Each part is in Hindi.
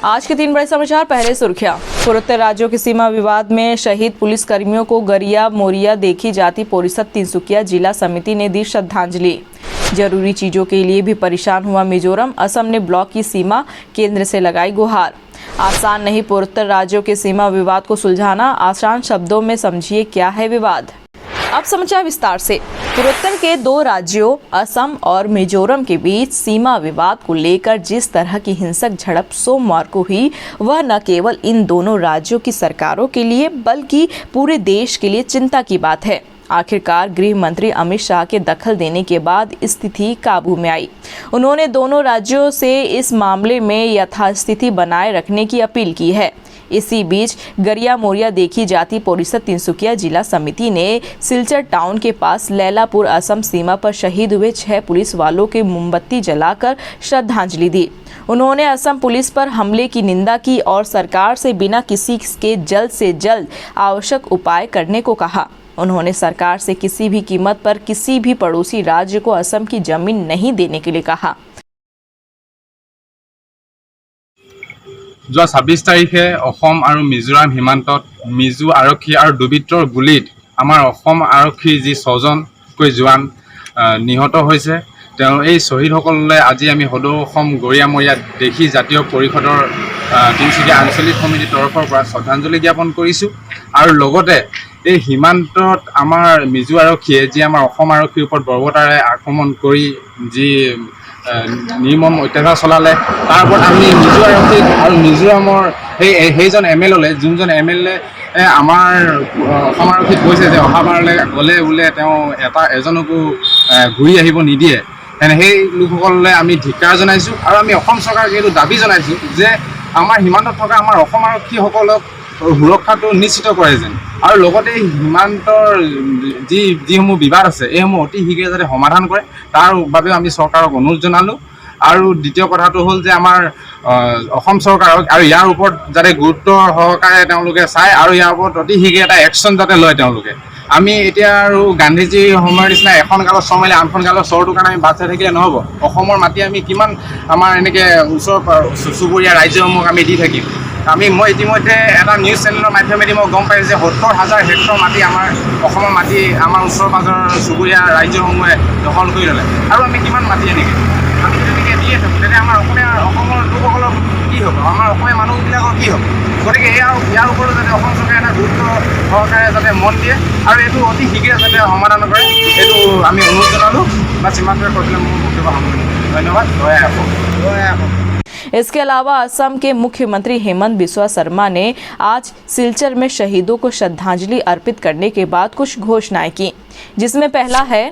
आज के 3 बड़े समाचार। पहले सुर्खियां। पूर्वोत्तर राज्यों के सीमा विवाद में शहीद पुलिस कर्मियों को गरिया मोरिया देखी जाति परिषद तिनसुकिया जिला समिति ने दी श्रद्धांजलि। जरूरी चीजों के लिए भी परेशान हुआ मिजोरम, असम ने ब्लॉक की सीमा, केंद्र से लगाई गुहार। आसान नहीं पूर्वोत्तर राज्यों के सीमा विवाद को सुलझाना, आसान शब्दों में समझिए क्या है विवाद। अब समाचार विस्तार से। पूर्वोत्तर के 2 राज्यों असम और मिजोरम के बीच सीमा विवाद को लेकर जिस तरह की हिंसक झड़प सोमवार को हुई, वह न केवल इन दोनों राज्यों की सरकारों के लिए बल्कि पूरे देश के लिए चिंता की बात है। आखिरकार गृह मंत्री अमित शाह के दखल देने के बाद स्थिति काबू में आई। उन्होंने दोनों राज्यों से इस मामले में यथास्थिति बनाए रखने की अपील की है। इसी बीच गरिया मोरिया देखी जाति परिषद तिनसुकिया जिला समिति ने सिलचर टाउन के पास लैलापुर असम सीमा पर शहीद हुए 6 पुलिस वालों के मोमबत्ती जलाकर श्रद्धांजलि दी। उन्होंने असम पुलिस पर हमले की निंदा की और सरकार से बिना किसी के जल्द से जल्द आवश्यक उपाय करने को कहा। उन्होंने सरकार से किसी भी कीमत पर किसी भी पड़ोसी राज्य को असम की जमीन नहीं देने के लिए कहा। যোৱা 26 তাৰিখে অসম আৰু মিজোৰাম সীমান্তত মিজো আৰক্ষী আৰু দুৰ্বৃত্তৰ গুলীত আমাৰ অসম আৰক্ষীৰ যি 6জনকৈ জোৱান নিহত হৈছে, তেওঁ এই শ্বহীদসকললৈ আজি আমি সদৌ অসম গৰিয়া মৰিয়া দেখি জাতীয় পৰিষদৰ তিনিচুকীয়া আঞ্চলিক সমিতিৰ তৰফৰ পৰা শ্ৰদ্ধাঞ্জলি জ্ঞাপন কৰিছোঁ। আৰু লগতে এই সীমান্তত আমাৰ মিজো আৰক্ষীয়ে যি আমাৰ অসম আৰক্ষীৰ ওপৰত বৰ্বৰতাৰে আক্ৰমণ কৰি যি নিৰ্মম অত্যাচাৰ চলালে, তাৰ ওপৰত আমি মিজো আৰক্ষীক আৰু মিজোৰামৰ সেইজন MLA যোনজন MLA আমাৰ অসম আৰক্ষীক কৈছে যে অহাবাৰলৈ গ'লে বোলে তেওঁ এজনকো ঘূৰি আহিব নিদিয়ে, তেনে সেই লোকসকললৈ আমি ধিক্কাৰ জনাইছোঁ। আৰু আমি অসম চৰকাৰক এইটো দাবী জনাইছোঁ যে আমাৰ সীমান্তত থকা আমাৰ অসম আৰক্ষীসকলক সুৰক্ষাটো নিশ্চিত কৰে যেন, আৰু লগতে সীমান্তৰ যিসমূহ বিবাদ আছে এইসমূহ অতি শীঘ্ৰে যাতে সমাধান কৰে, তাৰ বাবেও আমি চৰকাৰক অনুৰোধ জনালোঁ। আৰু দ্বিতীয় কথাটো হ'ল যে আমাৰ অসম চৰকাৰক আৰু ইয়াৰ ওপৰত যাতে গুৰুত্ব সহকাৰে তেওঁলোকে চায় আৰু ইয়াৰ ওপৰত অতি শীঘ্ৰে এটা একশ্যন যাতে লয় তেওঁলোকে। আমি এতিয়া আৰু গান্ধীজীৰ সময়ৰ নিচিনা এখন গালত চৰ মাৰিলে আনখন গালত চৰটোৰ কাৰণে আমি বাট চাই থাকিলে নহ'ব। অসমৰ মাটি আমি কিমান আমাৰ এনেকৈ ওচৰ চুবুৰীয়া ৰাজ্যসমূহক আমি দি থাকিম। মই ইতিমধ্যে এটা নিউজ চেনেলৰ মাধ্যমেদি মই গম পাইছোঁ যে 70,000 হেক্টৰ মাটি আমাৰ অসমৰ মাটি আমাৰ ওচৰ পাজৰৰ চুবুৰীয়া ৰাজ্যসমূহে দখল কৰি ল'লে। আৰু আমি কিমান মাটি এনেকৈ আমি তেনেকৈ দিয়ে থাকোঁ, তেতিয়া আমাৰ অসমৰ লোকসকলৰ কি হ'ব, আমাৰ অসমীয়া মানুহবিলাকৰ কি হ'ব? গতিকে ইয়াৰ ওপৰত যাতে অসম চৰকাৰে এটা গুৰুত্ব সহকাৰে যাতে মন দিয়ে আৰু এইটো অতি শীঘ্ৰে যাতে সমাধান কৰে, এইটো আমি অনুৰোধ জনালোঁ। বা সীমান্তৰে কৈছিলে মোৰ বক্তব্য সামৰণি। ধন্যবাদ। জয় অসম। জয় অসম। इसके अलावा असम के मुख्यमंत्री हेमंत बिस्वा शर्मा ने आज सिलचर में शहीदों को श्रद्धांजलि अर्पित करने के बाद कुछ घोषणाएं की, जिसमें पहला है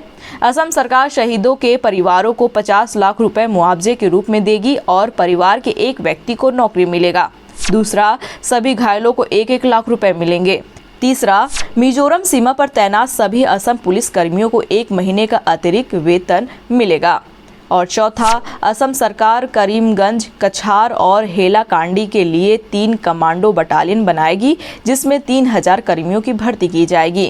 असम सरकार शहीदों के परिवारों को 50 लाख रुपए मुआवजे के रूप में देगी और परिवार के एक व्यक्ति को नौकरी मिलेगा। दूसरा, सभी घायलों को 1-1 लाख रुपए मिलेंगे। तीसरा, मिजोरम सीमा पर तैनात सभी असम पुलिस कर्मियों को 1 महीने का अतिरिक्त वेतन मिलेगा। और चौथा, असम सरकार करीमगंज, कछार और हेलाकांडी के लिए 3 कमांडो बटालियन बनाएगी, जिसमें 3000 कर्मियों की भर्ती की जाएगी।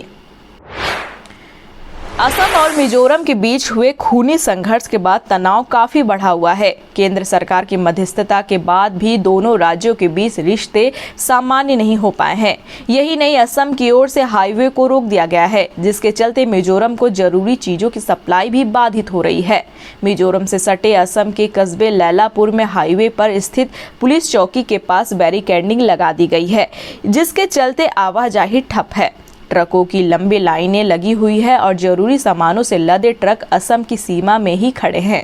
असम और मिजोरम के बीच हुए खूनी संघर्ष के बाद तनाव काफी बढ़ा हुआ है। केंद्र सरकार की मध्यस्थता के बाद भी दोनों राज्यों के बीच रिश्ते सामान्य नहीं हो पाए हैं। यही नहीं, असम की ओर से हाईवे को रोक दिया गया है, जिसके चलते मिजोरम को जरूरी चीजों की सप्लाई भी बाधित हो रही है। मिजोरम से सटे असम के कस्बे लैलापुर में हाईवे पर स्थित पुलिस चौकी के पास बैरिकेडिंग लगा दी गई है, जिसके चलते आवाजाही ठप है। ट्रकों की लंबी लाइनें लगी हुई है और जरूरी सामानों से लदे ट्रक असम की सीमा में ही खड़े हैं।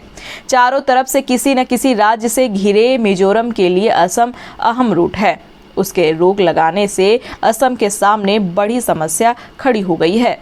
चारों तरफ से किसी न किसी राज्य से घिरे मिजोरम के लिए असम अहम रूट है। उसके रोक लगाने से असम के सामने बड़ी समस्या खड़ी हो गई है।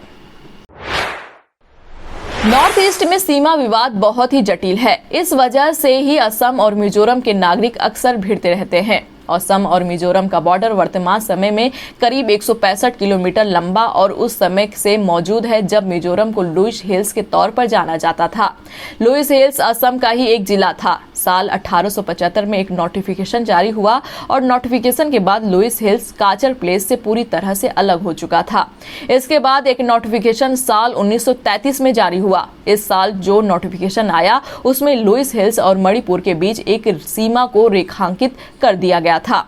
नॉर्थ ईस्ट में सीमा विवाद बहुत ही जटिल है। इस वजह से ही असम और मिजोरम के नागरिक अक्सर भिड़ते रहते हैं। असम और मिजोरम का बॉर्डर वर्तमान समय में करीब 165 किलोमीटर लंबा और उस समय से मौजूद है जब मिजोरम को लुइस हिल्स के तौर पर जाना जाता था। लुइस हिल्स असम का ही एक जिला था। साल 1875 में एक नोटिफिकेशन जारी हुआ और नोटिफिकेशन के बाद लुइस हिल्स काचर प्लेस से पूरी तरह से अलग हो चुका था। इसके बाद एक नोटिफिकेशन साल 1933 में जारी हुआ। इस साल जो नोटिफिकेशन आया उसमें लुइस हिल्स और मणिपुर के बीच एक सीमा को रेखांकित कर दिया गया था।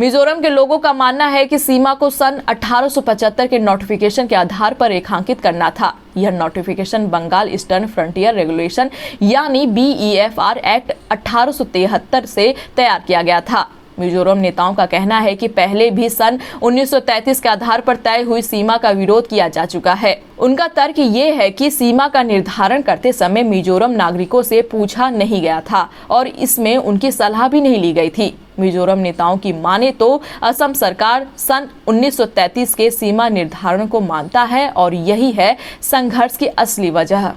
मिजोरम के लोगों का मानना है कि सीमा को सन 1875 के नोटिफिकेशन के आधार पर रेखांकित करना था। यह notification Bengal eastern frontier regulation यानी BEFR एक्ट 1873 से तैयार किया गया था। मिजोरम नेताओं का कहना है कि पहले भी सन 1933 के आधार पर तय हुई सीमा का विरोध किया जा चुका है। उनका तर्क ये है कि सीमा का निर्धारण करते समय मिजोरम नागरिकों से पूछा नहीं गया था और इसमें उनकी सलाह भी नहीं ली गई थी। मिजोरम नेताओं की माने तो असम सरकार सन 1933 के सीमा निर्धारण को मानता है और यही है संघर्ष की असली वजह।